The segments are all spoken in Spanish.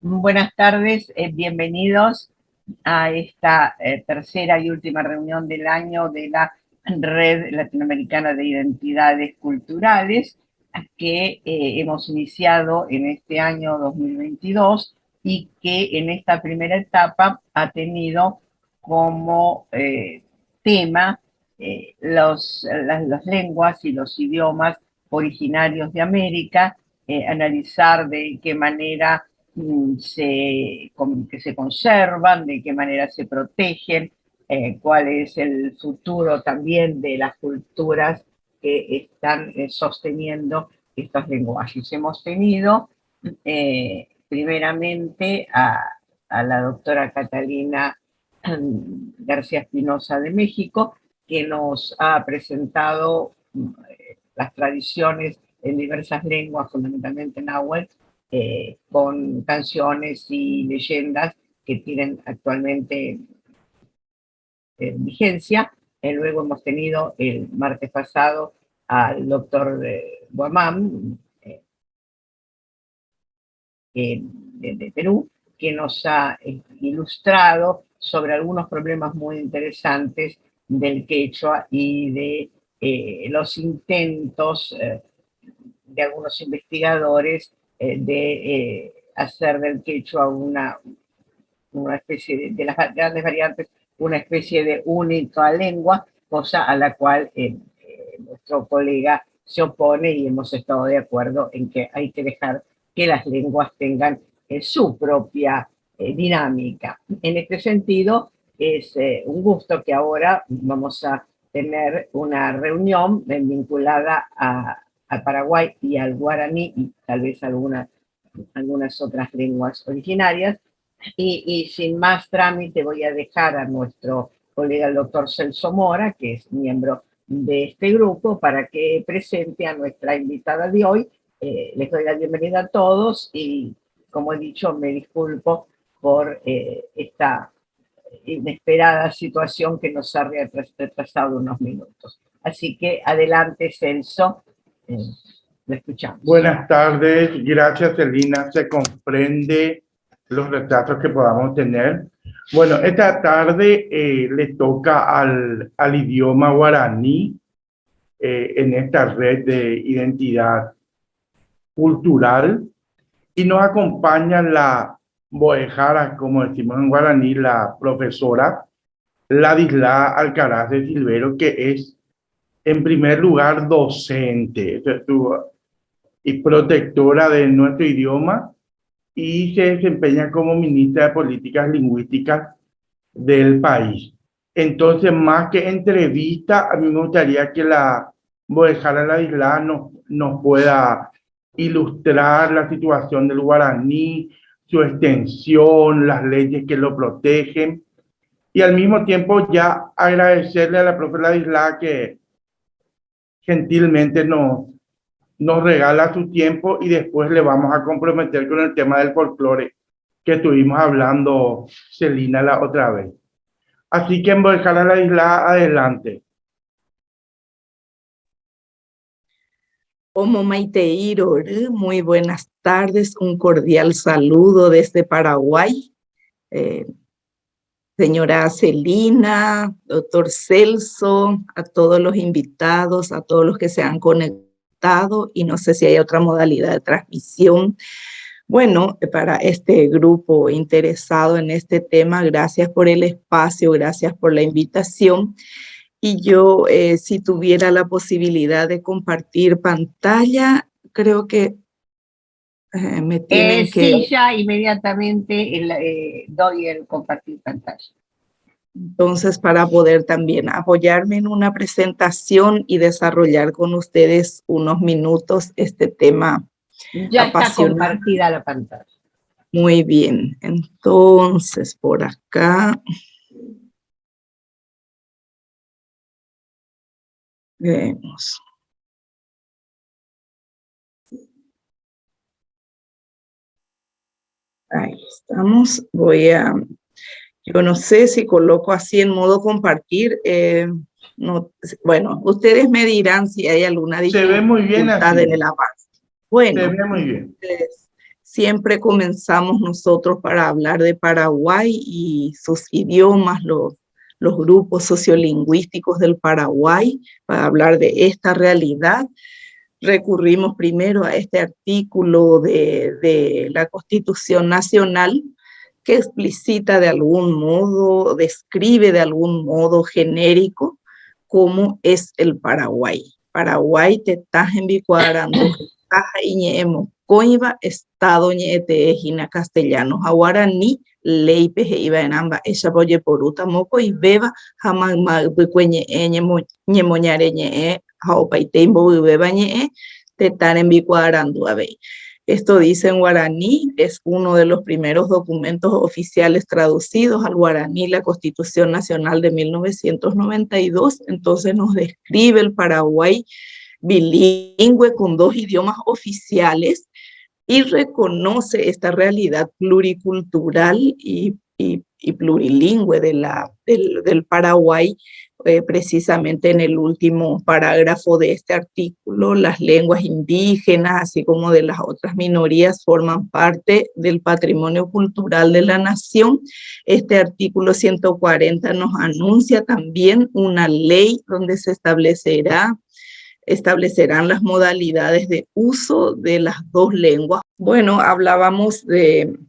Buenas tardes, bienvenidos a esta tercera y última reunión del año de la Red Latinoamericana de Identidades Culturales que hemos iniciado en este año 2022 y que en esta primera etapa ha tenido como tema las lenguas y los idiomas originarios de América, analizar de qué manera que se conservan, de qué manera se protegen, cuál es el futuro también de las culturas que están sosteniendo estos lenguajes. Hemos tenido primeramente a la doctora Catalina García Espinosa de México, que nos ha presentado las tradiciones en diversas lenguas, fundamentalmente náhuatl, con canciones y leyendas que tienen actualmente vigencia. Luego hemos tenido el martes pasado al doctor Guamán, de Perú, que nos ha ilustrado sobre algunos problemas muy interesantes del quechua y de los intentos de algunos investigadores de hacer del quechua una especie de las grandes variantes, una especie de única lengua, cosa a la cual nuestro colega se opone y hemos estado de acuerdo en que hay que dejar que las lenguas tengan su propia dinámica. En este sentido, es un gusto que ahora vamos a tener una reunión vinculada a Paraguay y al guaraní y tal vez algunas otras lenguas originarias. Y sin más trámite voy a dejar a nuestro colega el doctor Celso Mora, que es miembro de este grupo, para que presente a nuestra invitada de hoy. Les doy la bienvenida a todos y, como he dicho, me disculpo por esta inesperada situación que nos ha retrasado unos minutos. Así que adelante, Celso, lo escuchamos. Buenas tardes, gracias Celina, se comprende los retrasos que podamos tener. Bueno, esta tarde le toca al idioma guaraní en esta red de identidad cultural y nos acompaña la boejara, como decimos en guaraní, la profesora Ladisla Alcaraz de Silvero, que es en primer lugar docente y protectora de nuestro idioma y se desempeña como ministra de Políticas Lingüísticas del país. Entonces, más que entrevista, a mí me gustaría que la Boejara Ladisla nos pueda ilustrar la situación del guaraní, su extensión, las leyes que lo protegen, y al mismo tiempo ya agradecerle a la profe Ladisla que gentilmente nos regala su tiempo y después le vamos a comprometer con el tema del folclore que estuvimos hablando, Celina, la otra vez. Así que en Boejara Ladisla, adelante. Como Maiteiro, muy buenas tardes, un cordial saludo desde Paraguay. Señora Celina, doctor Celso, a todos los invitados, a todos los que se han conectado y no sé si hay otra modalidad de transmisión. Bueno, para este grupo interesado en este tema, gracias por el espacio, gracias por la invitación. Y yo, si tuviera la posibilidad de compartir pantalla, creo que me tienen que... Sí, ya inmediatamente doy el compartir pantalla. Entonces, para poder también apoyarme en una presentación y desarrollar con ustedes unos minutos este tema ya apasionante. Está compartida la pantalla. Muy bien, entonces por acá... Vemos. Ahí estamos. Yo no sé si coloco así en modo compartir. No, bueno, ustedes me dirán si hay alguna dificultad Se ve muy bien así. en el avance. Bueno, se ve muy bien. siempre comenzamos nosotros para hablar de Paraguay y sus idiomas, los grupos sociolingüísticos del Paraguay, para hablar de esta realidad. Recurrimos primero a este artículo de la Constitución Nacional, que explicita de algún modo, describe de algún modo genérico cómo es el Paraguay. Paraguay te estás en bicuadrando, coiba estado ñete ejina castellano, aguaraní, leipe iba en amba, ella boye poruta moco y beba, jamás bucueñe ñemoñare ñe, jaopaiteimbo beba ñe, te están en bicuadrando a ver. Esto dice en guaraní, es uno de los primeros documentos oficiales traducidos al guaraní, la Constitución Nacional de 1992, entonces nos describe el Paraguay bilingüe con 2 idiomas oficiales y reconoce esta realidad pluricultural y plurilingüe del Paraguay. Precisamente en el último parágrafo de este artículo, las lenguas indígenas, así como de las otras minorías, forman parte del patrimonio cultural de la nación. Este artículo 140 nos anuncia también una ley donde se establecerán las modalidades de uso de las 2 lenguas. Bueno, hablábamos de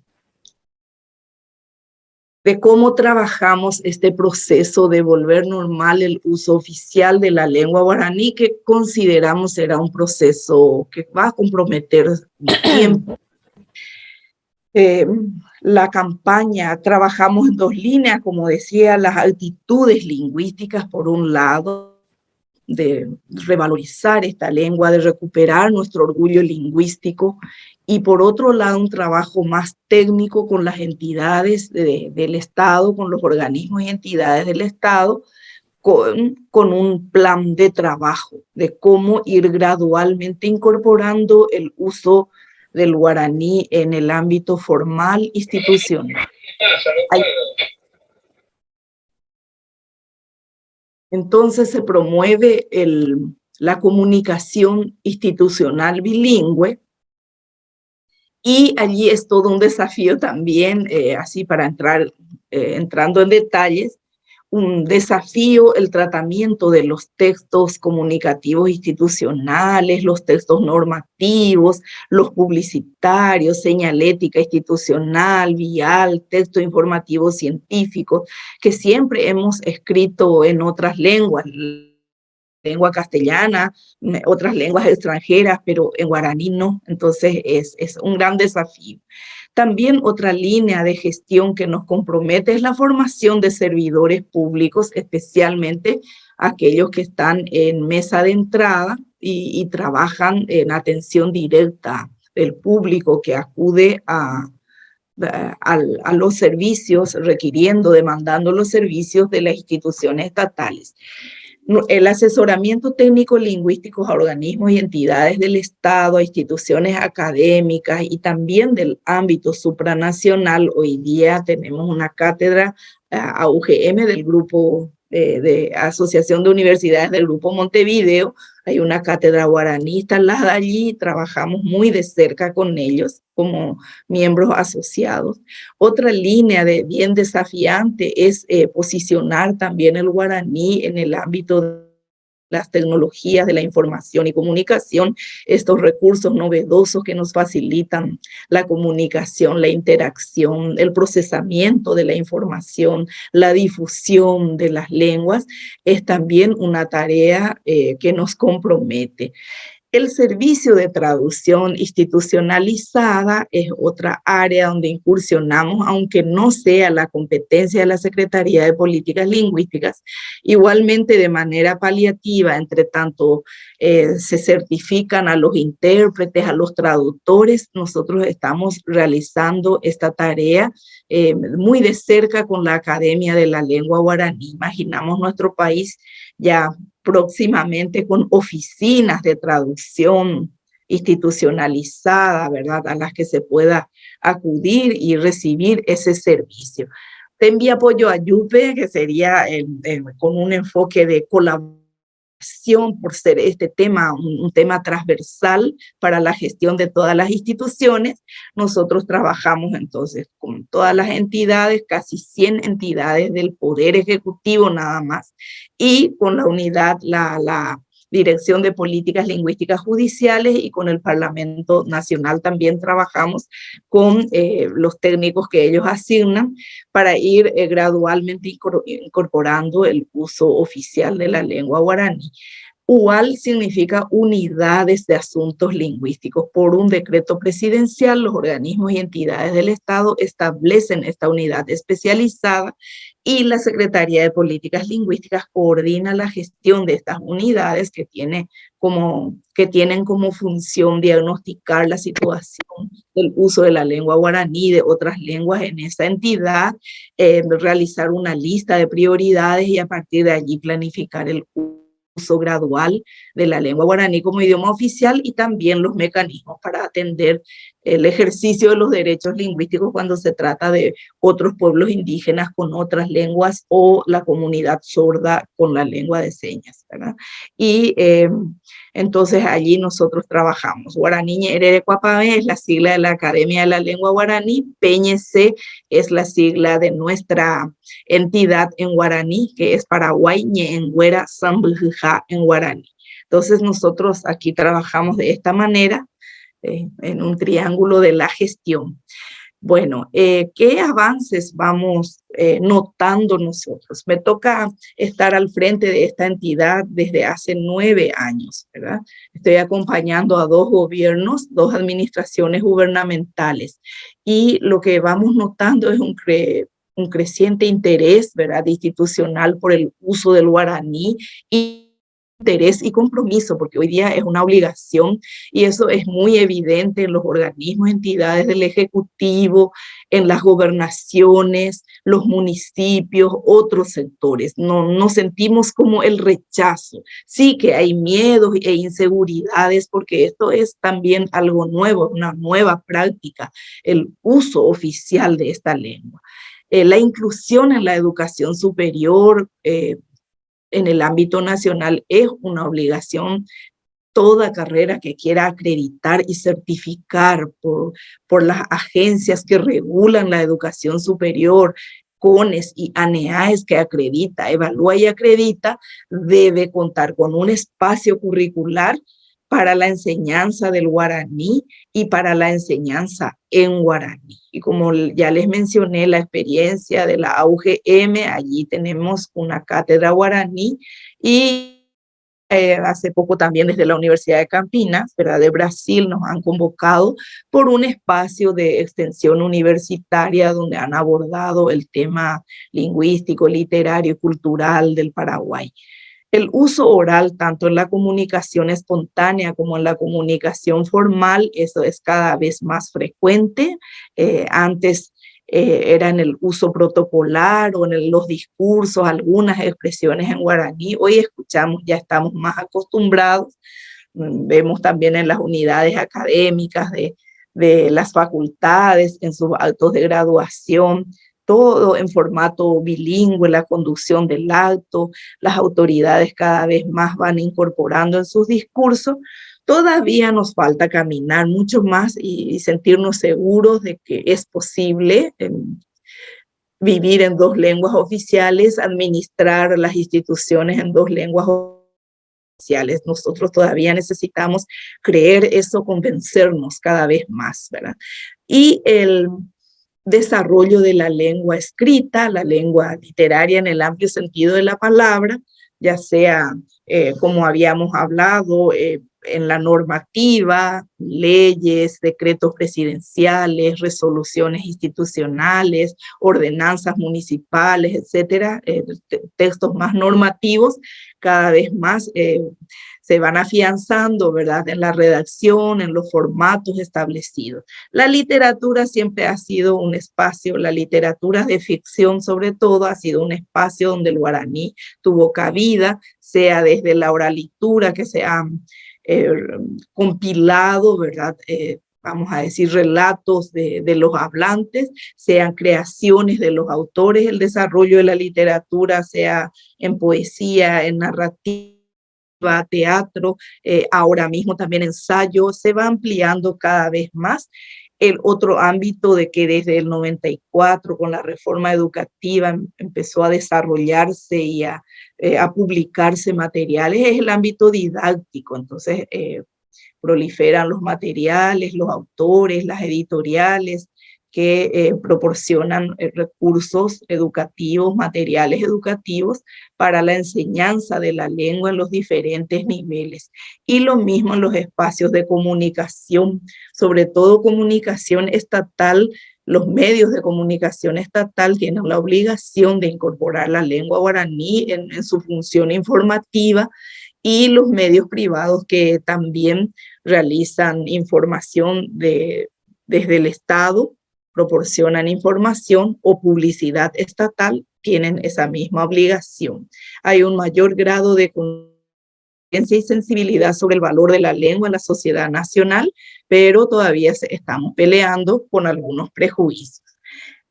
cómo trabajamos este proceso de volver normal el uso oficial de la lengua guaraní, que consideramos será un proceso que va a comprometer tiempo. La campaña, trabajamos en 2 líneas, como decía, las actitudes lingüísticas, por un lado, de revalorizar esta lengua, de recuperar nuestro orgullo lingüístico, y por otro lado un trabajo más técnico con las entidades del Estado, con los organismos y entidades del Estado, con un plan de trabajo de cómo ir gradualmente incorporando el uso del guaraní en el ámbito formal institucional. Entonces se promueve la comunicación institucional bilingüe, y allí es todo un desafío también, así para entrando en detalles, un desafío el tratamiento de los textos comunicativos institucionales, los textos normativos, los publicitarios, señalética institucional, vial, texto informativo científico, que siempre hemos escrito en otras lenguas, lengua castellana, otras lenguas extranjeras, pero en guaraní no. Entonces es un gran desafío. También otra línea de gestión que nos compromete es la formación de servidores públicos, especialmente aquellos que están en mesa de entrada y trabajan en atención directa del público que acude a los servicios, requiriendo, demandando los servicios de las instituciones estatales. El asesoramiento técnico lingüístico a organismos y entidades del Estado, a instituciones académicas y también del ámbito supranacional. Hoy día tenemos una cátedra a UGM del grupo de Asociación de Universidades del Grupo Montevideo. Hay una cátedra guaraní instalada allí, trabajamos muy de cerca con ellos como miembros asociados. Otra línea bien desafiante es posicionar también el guaraní en el ámbito de las tecnologías de la información y comunicación, estos recursos novedosos que nos facilitan la comunicación, la interacción, el procesamiento de la información, la difusión de las lenguas, es también una tarea que nos compromete. El servicio de traducción institucionalizada es otra área donde incursionamos, aunque no sea la competencia de la Secretaría de Políticas Lingüísticas. Igualmente, de manera paliativa, entre tanto se certifican a los intérpretes, a los traductores, nosotros estamos realizando esta tarea muy de cerca con la Academia de la Lengua Guaraní. Imaginamos nuestro país ya próximamente con oficinas de traducción institucionalizada, ¿verdad?, a las que se pueda acudir y recibir ese servicio. Te envía apoyo a Yupe, que sería con un enfoque de colaboración por ser este tema un tema transversal para la gestión de todas las instituciones, nosotros trabajamos entonces con todas las entidades, casi 100 entidades del Poder Ejecutivo nada más, y con la unidad, la Dirección de Políticas Lingüísticas Judiciales, y con el Parlamento Nacional también trabajamos con los técnicos que ellos asignan para ir gradualmente incorporando el uso oficial de la lengua guaraní. UAL significa Unidades de Asuntos Lingüísticos. Por un decreto presidencial, los organismos y entidades del Estado establecen esta unidad especializada y la Secretaría de Políticas Lingüísticas coordina la gestión de estas unidades que tienen como función diagnosticar la situación del uso de la lengua guaraní y de otras lenguas en esa entidad, realizar una lista de prioridades y a partir de allí planificar el uso gradual de la lengua guaraní como idioma oficial y también los mecanismos para atender el ejercicio de los derechos lingüísticos cuando se trata de otros pueblos indígenas con otras lenguas o la comunidad sorda con la lengua de señas, ¿verdad? Y entonces allí nosotros trabajamos. Guaraní Ñerere Cuapamé es la sigla de la Academia de la Lengua Guaraní, Péñese es la sigla de nuestra entidad en guaraní, que es Paraguay Ñenguera Sambujá en guaraní. Entonces nosotros aquí trabajamos de esta manera, en un triángulo de la gestión. Bueno, ¿qué avances vamos notando nosotros? Me toca estar al frente de esta entidad desde hace 9 años, ¿verdad? Estoy acompañando a 2 gobiernos, 2 administraciones gubernamentales, y lo que vamos notando es un creciente interés, ¿verdad?, institucional por el uso del guaraní y interés y compromiso, porque hoy día es una obligación y eso es muy evidente en los organismos, entidades del Ejecutivo, en las gobernaciones, los municipios, otros sectores. No sentimos como el rechazo. Sí que hay miedos e inseguridades porque esto es también algo nuevo, una nueva práctica, el uso oficial de esta lengua. La inclusión en la educación superior, en el ámbito nacional es una obligación. Toda carrera que quiera acreditar y certificar por las agencias que regulan la educación superior, CONES y ANEAES, que acredita, evalúa y acredita, debe contar con un espacio curricular para la enseñanza del guaraní y para la enseñanza en guaraní. Y como ya les mencioné la experiencia de la UGM, allí tenemos una cátedra guaraní y hace poco también desde la Universidad de Campinas, ¿verdad?, de Brasil, nos han convocado por un espacio de extensión universitaria donde han abordado el tema lingüístico, literario y cultural del Paraguay. El uso oral, tanto en la comunicación espontánea como en la comunicación formal, eso es cada vez más frecuente. Antes era en el uso protocolar o en los discursos, algunas expresiones en guaraní. Hoy escuchamos, ya estamos más acostumbrados. Vemos también en las unidades académicas de las facultades, en sus actos de graduación, todo en formato bilingüe, la conducción del acto, las autoridades cada vez más van incorporando en sus discursos. Todavía nos falta caminar mucho más y sentirnos seguros de que es posible vivir en 2 lenguas oficiales, administrar las instituciones en 2 lenguas oficiales. Nosotros todavía necesitamos creer eso, convencernos cada vez más, ¿verdad? Y el desarrollo de la lengua escrita, la lengua literaria en el amplio sentido de la palabra, ya sea, como habíamos hablado, en la normativa, leyes, decretos presidenciales, resoluciones institucionales, ordenanzas municipales, etcétera, textos más normativos, cada vez más se van afianzando, ¿verdad?, en la redacción, en los formatos establecidos. La literatura siempre ha sido un espacio, la literatura de ficción sobre todo, ha sido un espacio donde el guaraní tuvo cabida, sea desde la oralitura que se ha compilado, ¿verdad?, vamos a decir, relatos de los hablantes, sean creaciones de los autores, el desarrollo de la literatura, sea en poesía, en narrativa, teatro, ahora mismo también ensayo, se va ampliando cada vez más. El otro ámbito de que desde el 94 con la reforma educativa empezó a desarrollarse y a publicarse materiales es el ámbito didáctico. Entonces proliferan los materiales, los autores, las editoriales que proporcionan recursos educativos, materiales educativos para la enseñanza de la lengua en los diferentes niveles. Y lo mismo en los espacios de comunicación, sobre todo comunicación estatal. Los medios de comunicación estatal tienen la obligación de incorporar la lengua guaraní en su función informativa, y los medios privados que también realizan información desde el Estado, proporcionan información o publicidad estatal, tienen esa misma obligación. Hay un mayor grado de conciencia y sensibilidad sobre el valor de la lengua en la sociedad nacional, pero todavía estamos peleando con algunos prejuicios.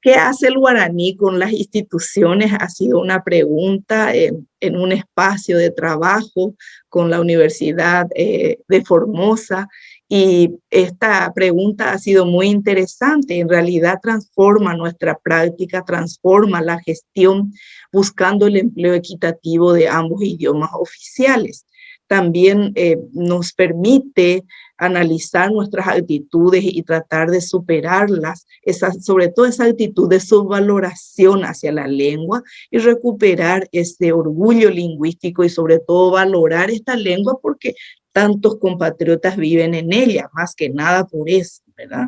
¿Qué hace el guaraní con las instituciones? Ha sido una pregunta en un espacio de trabajo con la Universidad de Formosa, y esta pregunta ha sido muy interesante. En realidad transforma nuestra práctica, transforma la gestión, buscando el empleo equitativo de ambos idiomas oficiales. También nos permite analizar nuestras actitudes y tratar de superarlas, sobre todo esa actitud de subvaloración hacia la lengua, y recuperar ese orgullo lingüístico y sobre todo valorar esta lengua porque tantos compatriotas viven en ella, más que nada por eso, ¿verdad?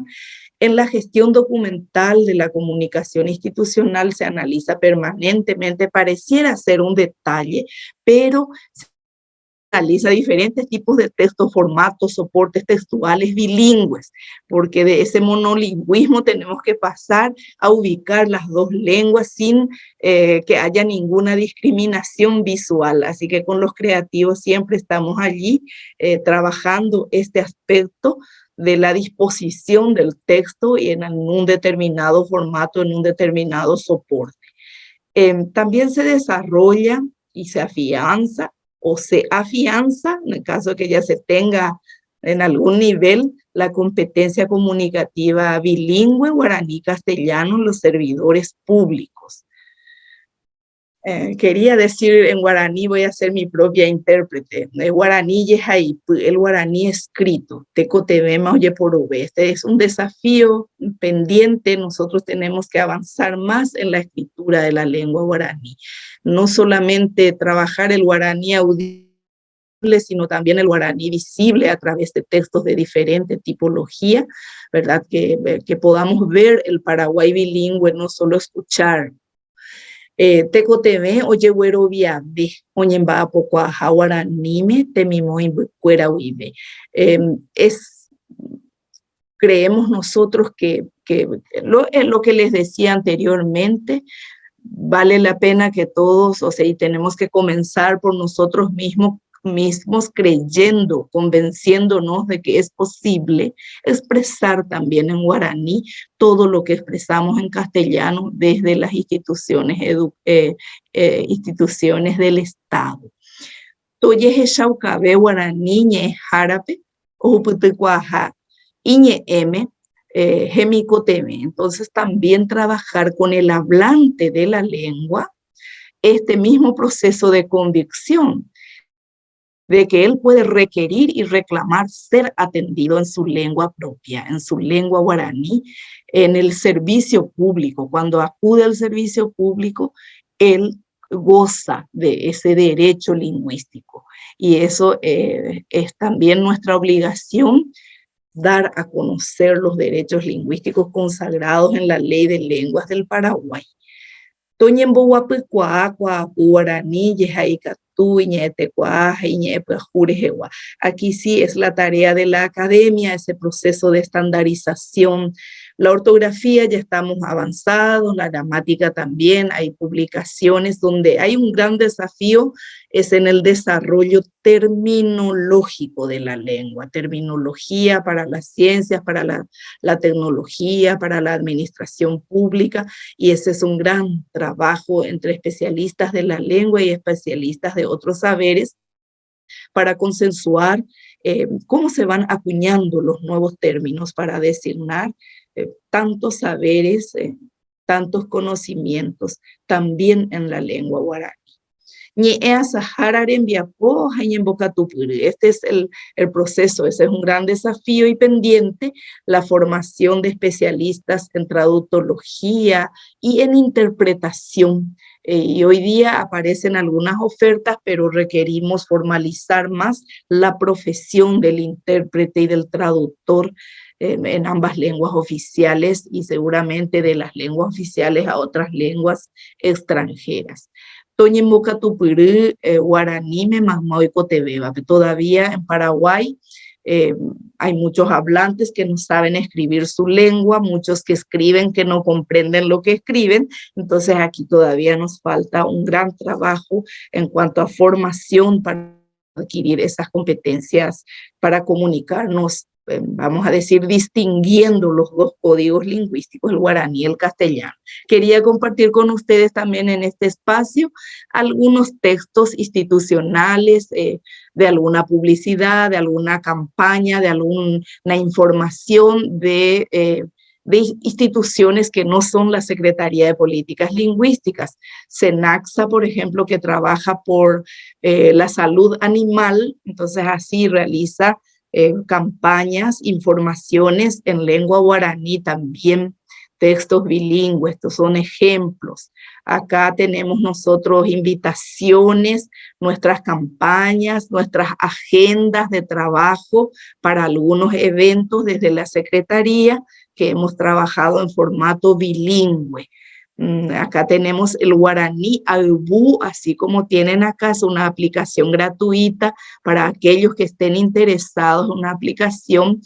En la gestión documental de la comunicación institucional se analiza permanentemente, pareciera ser un detalle, pero analiza diferentes tipos de textos, formatos, soportes textuales bilingües, porque de ese monolingüismo tenemos que pasar a ubicar las dos lenguas sin que haya ninguna discriminación visual. Así que con los creativos siempre estamos allí trabajando este aspecto de la disposición del texto y en un determinado formato, en un determinado soporte. También se desarrolla y se afianza en el caso de que ya se tenga en algún nivel la competencia comunicativa bilingüe guaraní-castellano en los servidores públicos. Quería decir en guaraní, voy a ser mi propia intérprete. El guaraní el guaraní escrito, tecotebema oye por ove. Este es un desafío pendiente. Nosotros tenemos que avanzar más en la escritura de la lengua guaraní. No solamente trabajar el guaraní audible, sino también el guaraní visible a través de textos de diferente tipología, ¿verdad? Que podamos ver el Paraguay bilingüe, no solo escuchar. Tecoteme oye güero viade oñemba poco a guaranime temimo imbucuera uibe. Creemos nosotros que lo que les decía anteriormente, vale la pena que todos, o sea, y tenemos que comenzar por nosotros mismos creyendo, convenciéndonos de que es posible expresar también en guaraní todo lo que expresamos en castellano desde las instituciones del Estado. Toye Chaucabe guaraní ñe jarape o putecuaja iñe m gemicoteme. Entonces también trabajar con el hablante de la lengua este mismo proceso de convicción de que él puede requerir y reclamar ser atendido en su lengua propia, en su lengua guaraní, en el servicio público. Cuando acude al servicio público, él goza de ese derecho lingüístico. Y eso es también nuestra obligación, dar a conocer los derechos lingüísticos consagrados en la Ley de Lenguas del Paraguay. Toñembo guapecua, guaraní, yejaika. Aquí sí es la tarea de la academia, ese proceso de estandarización. La ortografía ya estamos avanzados, la gramática también, hay publicaciones donde hay un gran desafío, es en el desarrollo terminológico de la lengua, terminología para las ciencias, para la tecnología, para la administración pública, y ese es un gran trabajo entre especialistas de la lengua y especialistas de otros saberes para consensuar cómo se van acuñando los nuevos términos para designar tantos saberes, tantos conocimientos, también en la lengua guaraní. Este es el proceso, ese es un gran desafío y pendiente, la formación de especialistas en traductología y en interpretación. Y hoy día aparecen algunas ofertas, pero requerimos formalizar más la profesión del intérprete y del traductor en ambas lenguas oficiales y seguramente de las lenguas oficiales a otras lenguas extranjeras. Todavía en Paraguay hay muchos hablantes que no saben escribir su lengua, muchos que escriben que no comprenden lo que escriben, entonces aquí todavía nos falta un gran trabajo en cuanto a formación para adquirir esas competencias para comunicarnos, vamos a decir, distinguiendo los dos códigos lingüísticos, el guaraní y el castellano. Quería compartir con ustedes también en este espacio algunos textos institucionales de alguna publicidad, de alguna campaña, de alguna información de instituciones que no son la Secretaría de Políticas Lingüísticas. SENACSA, por ejemplo, que trabaja por la salud animal, entonces así realiza campañas, informaciones en lengua guaraní, también textos bilingües. Estos son ejemplos. Acá tenemos nosotros invitaciones, nuestras campañas, nuestras agendas de trabajo para algunos eventos desde la Secretaría que hemos trabajado en formato bilingüe. Acá tenemos el guaraní Aubú, así como tienen acá, es una aplicación gratuita para aquellos que estén interesados, una aplicación,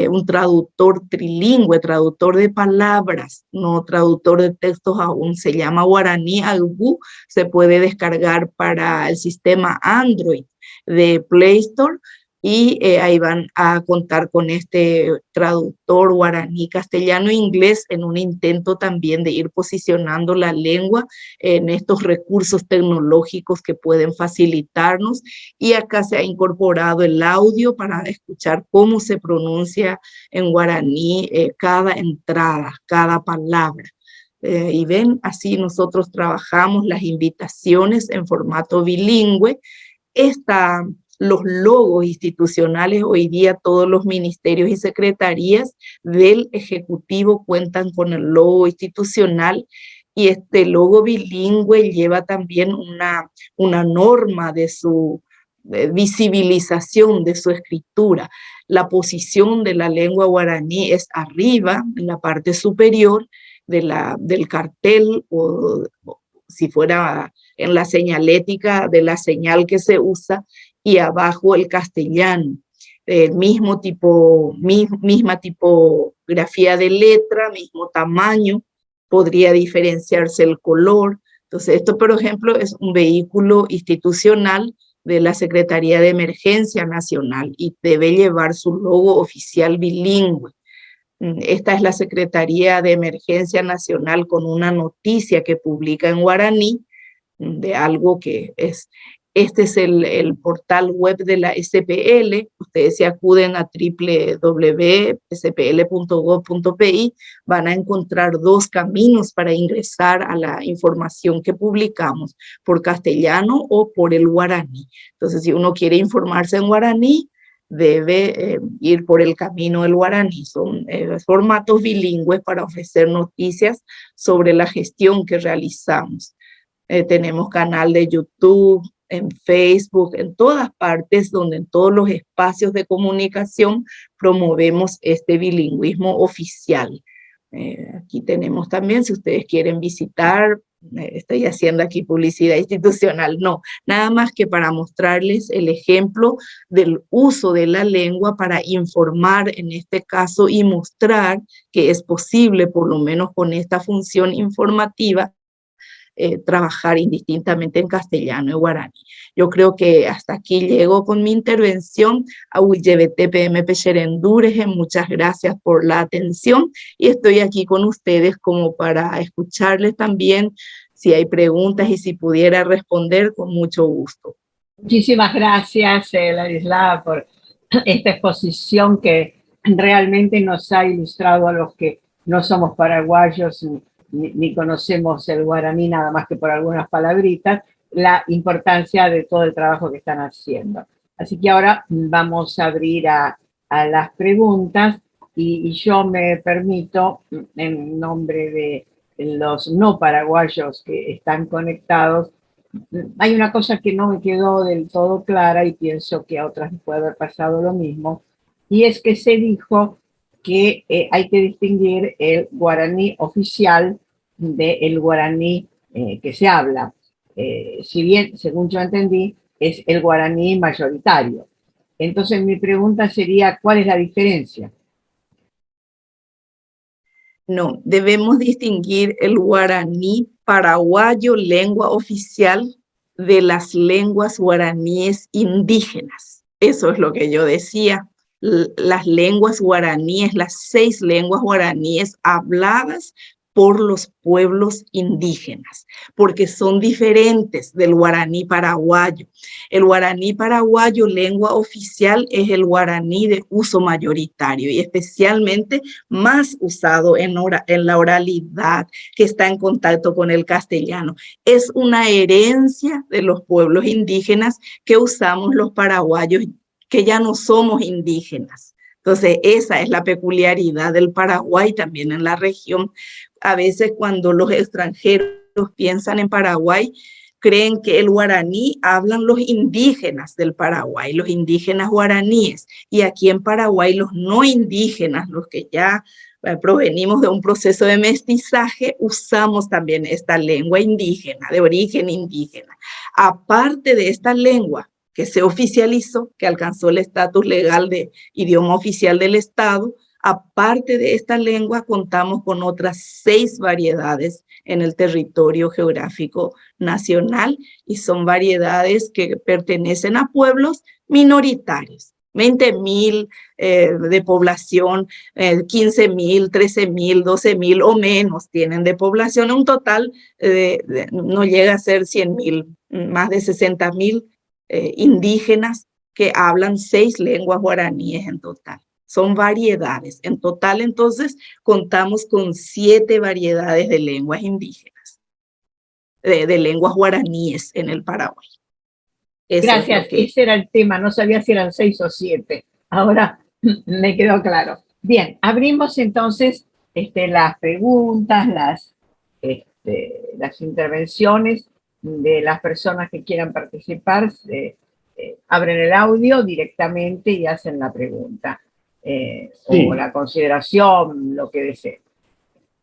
un traductor trilingüe, traductor de palabras, no traductor de textos aún, se llama guaraní Aubú, se puede descargar para el sistema Android de Play Store. Y ahí van a contar con este traductor guaraní, castellano e inglés en un intento también de ir posicionando la lengua en estos recursos tecnológicos que pueden facilitarnos. Y acá se ha incorporado el audio para escuchar cómo se pronuncia en guaraní cada entrada, cada palabra. Y ven, así nosotros trabajamos las invitaciones en formato bilingüe. Los logos institucionales, hoy día todos los ministerios y secretarías del Ejecutivo cuentan con el logo institucional y este logo bilingüe lleva también una norma de su visibilización de su escritura. La posición de la lengua guaraní es arriba, en la parte superior del cartel o si fuera en la señalética de la señal que se usa, y abajo el castellano, misma tipografía de letra, mismo tamaño, podría diferenciarse el color. Entonces esto, por ejemplo, es un vehículo institucional de la Secretaría de Emergencia Nacional y debe llevar su logo oficial bilingüe. Esta es la Secretaría de Emergencia Nacional con una noticia que publica en guaraní de algo que es. Este es el portal web de la SPL. Ustedes se acuden a www.spl.gov.pi, van a encontrar dos caminos para ingresar a la información que publicamos, por castellano o por el guaraní. Entonces, si uno quiere informarse en guaraní, debe ir por el camino del guaraní. Son formatos bilingües para ofrecer noticias sobre la gestión que realizamos. Tenemos canal de YouTube, en Facebook, en todas partes, donde en todos los espacios de comunicación promovemos este bilingüismo oficial. Aquí tenemos también, si ustedes quieren visitar, estoy haciendo aquí publicidad institucional, no, nada más que para mostrarles el ejemplo del uso de la lengua para informar en este caso y mostrar que es posible, por lo menos con esta función informativa, trabajar indistintamente en castellano y guaraní. Yo creo que hasta aquí llego con mi intervención. Muchas gracias por la atención y estoy aquí con ustedes como para escucharles también si hay preguntas y si pudiera responder con mucho gusto. Muchísimas gracias, Ladislao, por esta exposición que realmente nos ha ilustrado a los que no somos paraguayos ni conocemos el guaraní nada más que por algunas palabritas, la importancia de todo el trabajo que están haciendo. Así que ahora vamos a abrir a las preguntas y yo me permito, en nombre de los no paraguayos que están conectados, hay una cosa que no me quedó del todo clara y pienso que a otras puede haber pasado lo mismo, y es que se dijo que hay que distinguir el guaraní oficial del guaraní que se habla. Si bien, según yo entendí, es el guaraní mayoritario. Entonces mi pregunta sería, ¿cuál es la diferencia? No, debemos distinguir el guaraní paraguayo, lengua oficial, de las lenguas guaraníes indígenas. Eso es lo que yo decía. Las lenguas guaraníes, las 6 lenguas guaraníes habladas por los pueblos indígenas, porque son diferentes del guaraní paraguayo. El guaraní paraguayo, lengua oficial, es el guaraní de uso mayoritario y especialmente más usado en la oralidad, que está en contacto con el castellano. Es una herencia de los pueblos indígenas que usamos los paraguayos, que ya no somos indígenas. Entonces, esa es la peculiaridad del Paraguay también en la región. A veces cuando los extranjeros piensan en Paraguay, creen que el guaraní hablan los indígenas del Paraguay, los indígenas guaraníes. Y aquí en Paraguay los no indígenas, los que ya provenimos de un proceso de mestizaje, usamos también esta lengua indígena, de origen indígena. Aparte de esta lengua que se oficializó, que alcanzó el estatus legal de idioma oficial del Estado, aparte de esta lengua contamos con otras 6 variedades en el territorio geográfico nacional y son variedades que pertenecen a pueblos minoritarios. 20.000 de población, 15.000, 13.000, 12.000 o menos tienen de población, un total no llega a ser 100.000, más de 60.000 indígenas que hablan 6 lenguas guaraníes en total. Son variedades. En total, entonces, contamos con 7 variedades de lenguas indígenas, de lenguas guaraníes en el Paraguay. Eso gracias, ese era el tema, no sabía si eran 6 o 7. Ahora me quedó claro. Bien, abrimos entonces las preguntas, las intervenciones de las personas que quieran participar. Abren el audio directamente y hacen la pregunta. Sí. O la consideración, lo que deseen.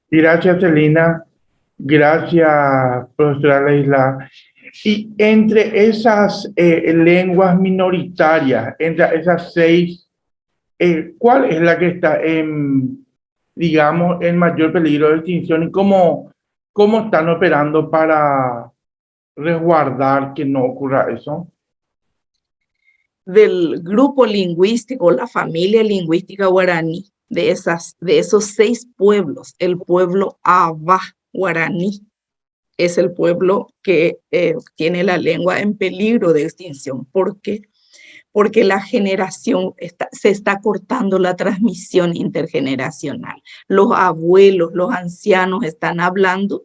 Gracias, Celina. Gracias, profesora Ladislao. Y entre esas lenguas minoritarias, entre esas 6, ¿cuál es la que está digamos, en mayor peligro de extinción y cómo están operando para resguardar que no ocurra eso? Del grupo lingüístico, la familia lingüística guaraní, de esos 6 pueblos, el pueblo Aba guaraní es el pueblo que tiene la lengua en peligro de extinción. ¿Por qué? Porque la generación se está cortando la transmisión intergeneracional. Los abuelos, los ancianos están hablando,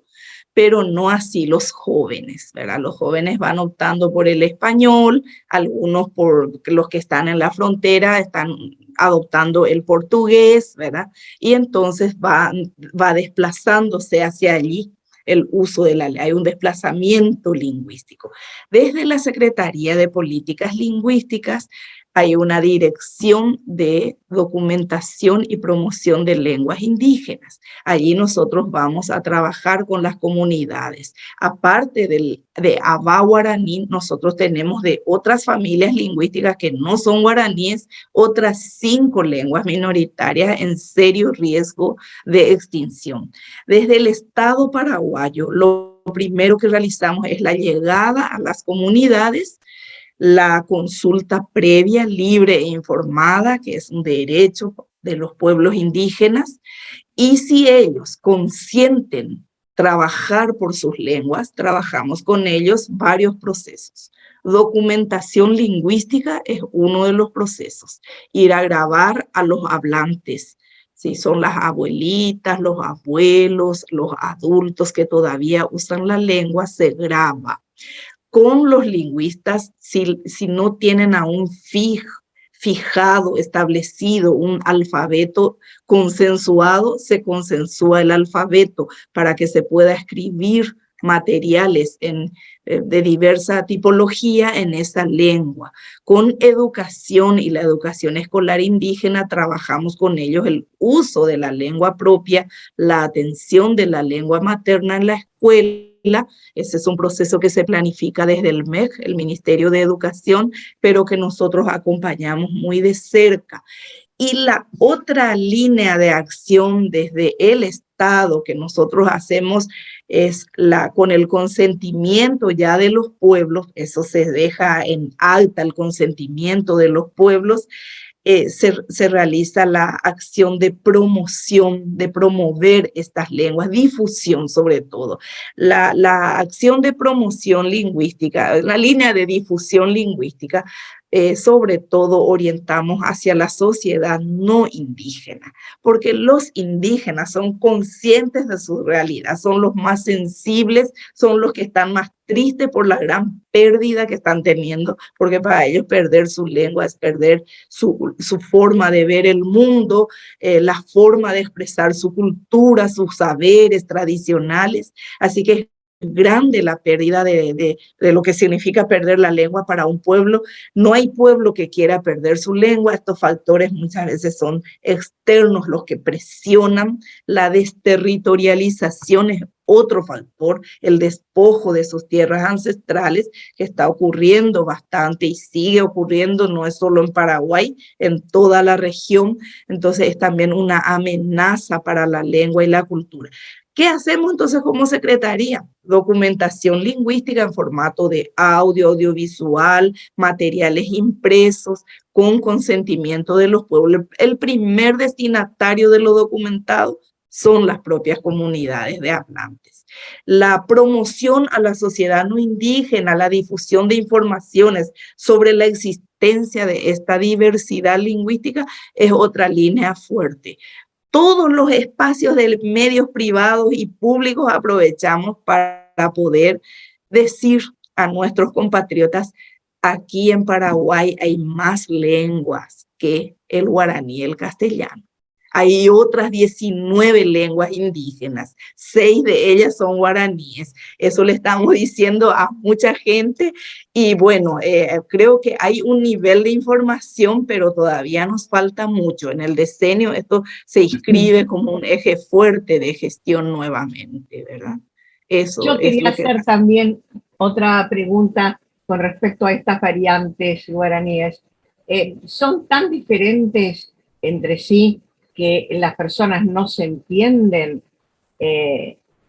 pero no así los jóvenes, ¿verdad? Los jóvenes van optando por el español, algunos por los que están en la frontera están adoptando el portugués, ¿verdad? Y entonces va desplazándose hacia allí el uso de la ley, hay un desplazamiento lingüístico. Desde la Secretaría de Políticas Lingüísticas hay una dirección de documentación y promoción de lenguas indígenas. Allí nosotros vamos a trabajar con las comunidades. Aparte de Aba guaraní, nosotros tenemos de otras familias lingüísticas que no son guaraníes, otras 5 lenguas minoritarias en serio riesgo de extinción. Desde el Estado paraguayo, lo primero que realizamos es la llegada a las comunidades, la consulta previa, libre e informada, que es un derecho de los pueblos indígenas, y si ellos consienten trabajar por sus lenguas, trabajamos con ellos varios procesos. Documentación lingüística es uno de los procesos. Ir a grabar a los hablantes, si son las abuelitas, los abuelos, los adultos que todavía usan la lengua, se graba. Con los lingüistas, si no tienen aún fijado, establecido un alfabeto consensuado, se consensúa el alfabeto para que se pueda escribir materiales de diversa tipología en esa lengua. Con educación y la educación escolar indígena trabajamos con ellos el uso de la lengua propia, la atención de la lengua materna en la escuela. Ese es un proceso que se planifica desde el MEC, el Ministerio de Educación, pero que nosotros acompañamos muy de cerca. Y la otra línea de acción desde el Estado que nosotros hacemos es con el consentimiento ya de los pueblos, eso se deja en alta el consentimiento de los pueblos, se realiza la acción de promoción, de promover estas lenguas, difusión sobre todo. La acción de promoción lingüística, la línea de difusión lingüística, sobre todo orientamos hacia la sociedad no indígena, porque los indígenas son conscientes de su realidad, son los más sensibles, son los que están más tristes por la gran pérdida que están teniendo, porque para ellos perder su lengua es perder su forma de ver el mundo, la forma de expresar su cultura, sus saberes tradicionales. Así que grande la pérdida de lo que significa perder la lengua para un pueblo. No hay pueblo que quiera perder su lengua. Estos factores muchas veces son externos los que presionan. La desterritorialización es otro factor, el despojo de sus tierras ancestrales, que está ocurriendo bastante y sigue ocurriendo, no es solo en Paraguay, en toda la región. Entonces es también una amenaza para la lengua y la cultura. ¿Qué hacemos entonces como secretaría? Documentación lingüística en formato de audio, audiovisual, materiales impresos, con consentimiento de los pueblos. El primer destinatario de lo documentado son las propias comunidades de hablantes. La promoción a la sociedad no indígena, la difusión de informaciones sobre la existencia de esta diversidad lingüística es otra línea fuerte. Todos los espacios de medios privados y públicos aprovechamos para poder decir a nuestros compatriotas, aquí en Paraguay hay más lenguas que el guaraní y el castellano. Hay otras 19 lenguas indígenas, 6 de ellas son guaraníes. Eso le estamos diciendo a mucha gente y bueno, creo que hay un nivel de información, pero todavía nos falta mucho. En el decenio esto se inscribe como un eje fuerte de gestión nuevamente, ¿verdad? Eso yo quería es lo hacer también otra pregunta con respecto a estas variantes guaraníes. ¿Son tan diferentes entre sí que las personas no se entienden?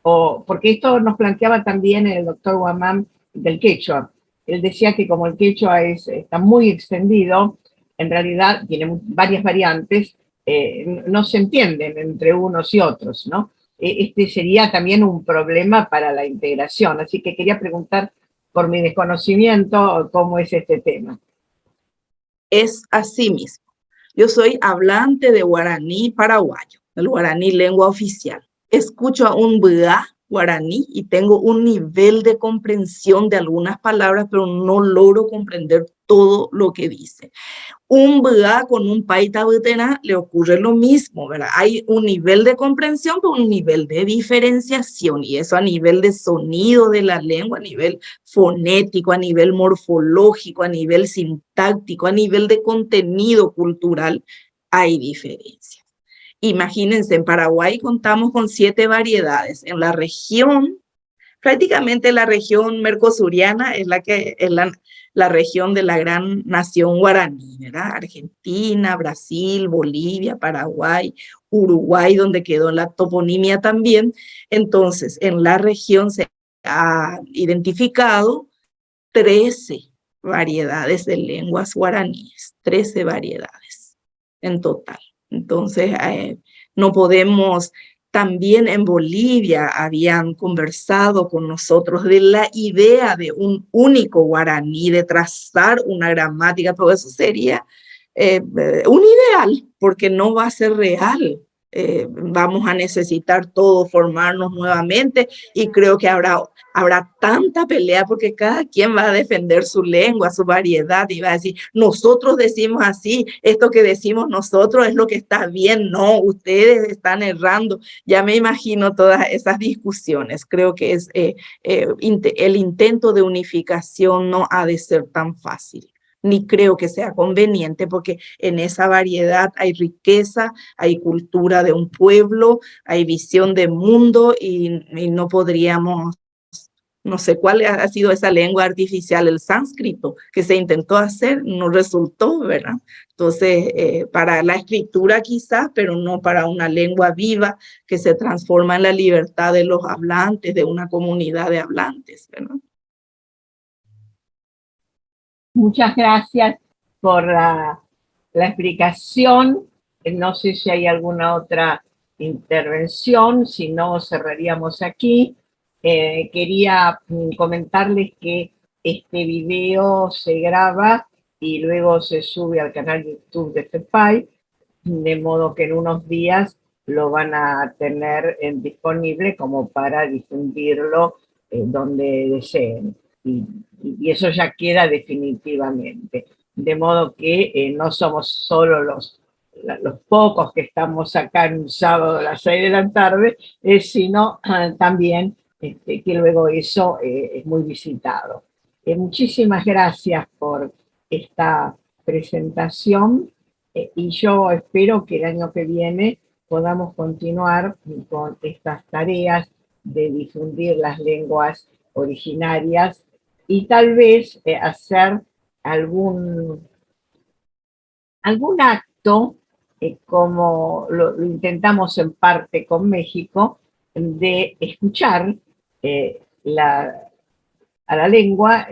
Porque esto nos planteaba también el doctor Guamán del quechua. Él decía que como el quechua está muy extendido, en realidad tiene varias variantes, no se entienden entre unos y otros, ¿no? Este sería también un problema para la integración. Así que quería preguntar, por mi desconocimiento, cómo es este tema. Es así mismo. Yo soy hablante de guaraní paraguayo, el guaraní lengua oficial. Escucho a un bua guaraní y tengo un nivel de comprensión de algunas palabras, pero no logro comprender todo lo que dice. Un bua con un paita butena le ocurre lo mismo, ¿verdad? Hay un nivel de comprensión, pero un nivel de diferenciación, y eso a nivel de sonido de la lengua, a nivel fonético, a nivel morfológico, a nivel sintáctico, a nivel de contenido cultural, hay diferencias. Imagínense, en Paraguay contamos con 7 variedades. En la región, prácticamente la región mercosuriana es la región de la gran nación guaraní, ¿verdad? Argentina, Brasil, Bolivia, Paraguay, Uruguay, donde quedó la toponimia también. Entonces, en la región se ha identificado 13 variedades de lenguas guaraníes, 13 variedades en total. Entonces, no podemos También en Bolivia habían conversado con nosotros de la idea de un único guaraní, de trazar una gramática, pero eso sería un ideal, porque no va a ser real. Vamos a necesitar todos formarnos nuevamente y creo que habrá tanta pelea porque cada quien va a defender su lengua, su variedad y va a decir, nosotros decimos así, esto que decimos nosotros es lo que está bien, no, ustedes están errando. Ya me imagino todas esas discusiones. Creo que el intento de unificación no ha de ser tan fácil, ni creo que sea conveniente, porque en esa variedad hay riqueza, hay cultura de un pueblo, hay visión de mundo y no podríamos, no sé cuál ha sido esa lengua artificial, el sánscrito, que se intentó hacer, no resultó, ¿verdad? Entonces, para la escritura quizás, pero no para una lengua viva que se transforma en la libertad de los hablantes, de una comunidad de hablantes, ¿verdad? Muchas gracias por la explicación. No sé si hay alguna otra intervención, si no cerraríamos aquí. Quería comentarles que este video se graba y luego se sube al canal de YouTube de FEPAI, de modo que en unos días lo van a tener disponible como para difundirlo donde deseen. Y eso ya queda definitivamente. De modo que no somos solo los pocos que estamos acá en un sábado a las 6 de la tarde, sino también que luego eso es muy visitado. Muchísimas gracias por esta presentación y yo espero que el año que viene podamos continuar con estas tareas de difundir las lenguas originarias y tal vez hacer algún acto, como lo intentamos en parte con México, de escuchar a la lengua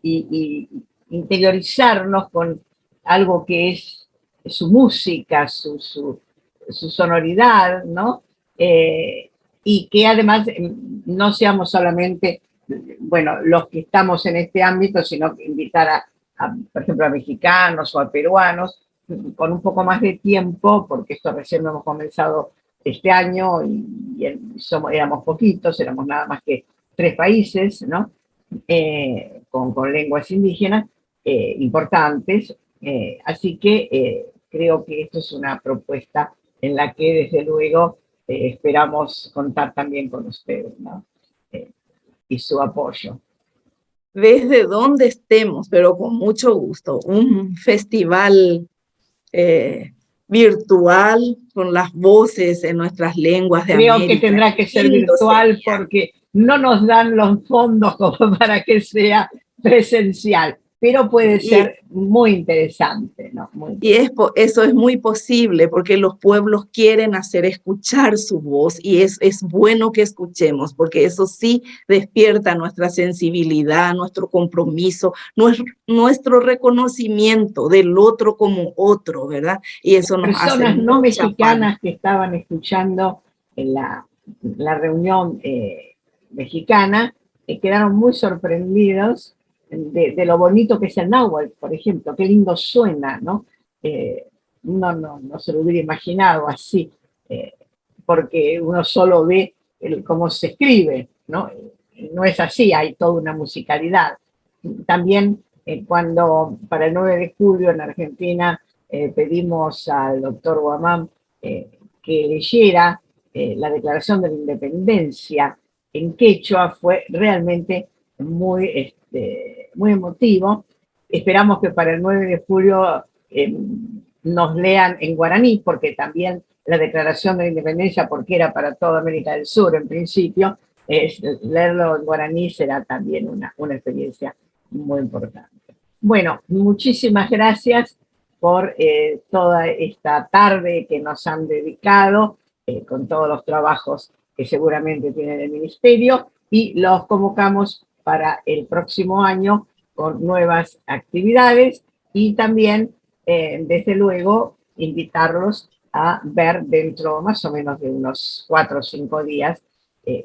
y interiorizarnos con algo que es su música, su sonoridad, ¿no? Y que además no seamos solamente, bueno, los que estamos en este ámbito, sino invitar por ejemplo, a mexicanos o a peruanos, con un poco más de tiempo, porque esto recién lo hemos comenzado este año y éramos poquitos, éramos nada más que 3 países, ¿no? Con lenguas indígenas importantes. Así que creo que esto es una propuesta en la que desde luego esperamos contar también con ustedes, ¿no? Y su apoyo. Desde donde estemos, pero con mucho gusto, un festival virtual con las voces en nuestras lenguas de Creo América. Que tendrá que ser virtual porque no nos dan los fondos como para que sea presencial, pero puede ser muy interesante, ¿no? Y eso es muy posible porque los pueblos quieren hacer escuchar su voz y es bueno que escuchemos porque eso sí despierta nuestra sensibilidad, nuestro compromiso, nuestro reconocimiento del otro como otro, ¿verdad? Y eso nos hace personas no mexicanas falta. Que estaban escuchando en la reunión mexicana quedaron muy sorprendidos de lo bonito que es el náhuatl, por ejemplo, qué lindo suena, ¿no? Uno no se lo hubiera imaginado así, porque uno solo ve cómo se escribe, ¿no? No es así, hay toda una musicalidad. También cuando para el 9 de julio en Argentina pedimos al doctor Guamán que leyera la Declaración de la Independencia en quechua, fue realmente muy emotivo. Esperamos que para el 9 de julio nos lean en guaraní, porque también la Declaración de la Independencia, porque era para toda América del Sur en principio, leerlo en guaraní será también una experiencia muy importante. Bueno, muchísimas gracias por toda esta tarde que nos han dedicado, con todos los trabajos que seguramente tiene el Ministerio, y los convocamos para el próximo año con nuevas actividades y también, desde luego, invitarlos a ver dentro más o menos de unos 4 o 5 días.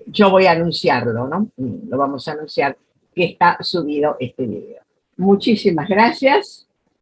Yo voy a anunciarlo, ¿no? Lo vamos a anunciar que está subido este video. Muchísimas gracias.